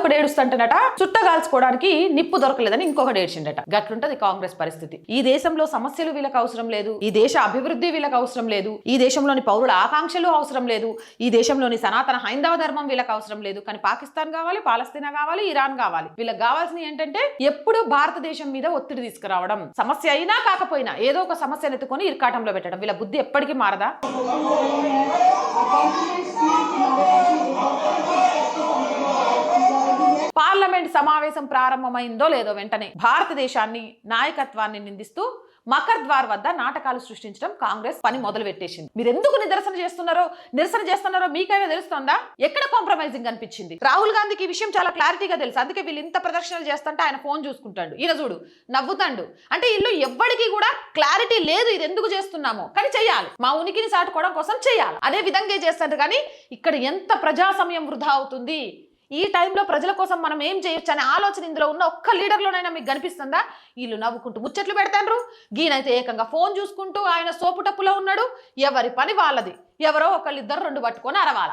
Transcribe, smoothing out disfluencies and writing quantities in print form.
ఒకడు ఏడుస్తుంటనట, చుట్టగాల్చుకోవడానికి నిప్పు దొరకలేదని ఇంకొకటి ఏడ్చిండట. గట్లుంటది కాంగ్రెస్ పరిస్థితి. ఈ దేశంలో సమస్యలు వీళ్ళకి అవసరం లేదు, ఈ దేశ అభివృద్ధి వీళ్ళకి అవసరం లేదు, ఈ దేశంలోని పౌరుల ఆకాంక్షలు అవసరం లేదు, ఈ దేశంలోని సనాతన హైందవ ధర్మం వీళ్ళకి అవసరం లేదు. కానీ పాకిస్తాన్ కావాలి, పాలస్తీనా కావాలి, ఇరాన్ కావాలి. వీళ్ళకి కావాల్సిన ఏంటంటే ఎప్పుడు భారతదేశం మీద ఒత్తిడి తీసుకురావడం, సమస్య అయినా కాకపోయినా ఏదో ఒక సమస్యను ఎత్తుకొని ఇరకాటంలో పెట్టడం. వీళ్ళ బుద్ధి ఎప్పటికీ మారదా? పార్లమెంట్ సమావేశం ప్రారంభమైందో లేదో వెంటనే భారతదేశాన్ని నాయకత్వాన్ని నిందిస్తూ మకర్ ద్వార్ వద్ద నాటకాలు సృష్టించడం కాంగ్రెస్ పని మొదలు పెట్టేసింది. మీరు ఎందుకు నిరసన చేస్తున్నారో మీకైనా తెలుస్తుందా? ఎక్కడ కాంప్రమైజింగ్ అనిపించింది? రాహుల్ గాంధీకి ఈ విషయం చాలా క్లారిటీగా తెలుసు. అందుకే వీళ్ళు ఇంత ప్రదర్శనలు చేస్తుంటే ఆయన ఫోన్ చూసుకుంటాడు, ఈయన చూడు నవ్వుతాడు. అంటే ఇల్లు ఎవ్వడికి కూడా క్లారిటీ లేదు ఇది ఎందుకు చేస్తున్నామో, కానీ చెయ్యాలి, మా ఉనికిని చాటుకోవడం కోసం చెయ్యాలి. అదే విధంగా చేస్తారు. కానీ ఇక్కడ ఎంత ప్రజా సమయం వృధా అవుతుంది. ఈ టైంలో ప్రజల కోసం మనం ఏం చేయొచ్చు అనే ఆలోచన ఇందులో ఉన్న ఒక్క లీడర్లోనైనా మీకు కనిపిస్తుందా? వీళ్ళు నవ్వుకుంటూ ముచ్చట్లు పెడతాండ్రు, గీనైతే ఏకంగా ఫోన్ చూసుకుంటూ ఆయన సోపు టప్పులో ఉన్నాడు. ఎవరి పని వాళ్ళది, ఎవరో ఒకళ్ళిద్దరు రెండు పట్టుకొని అరవాల.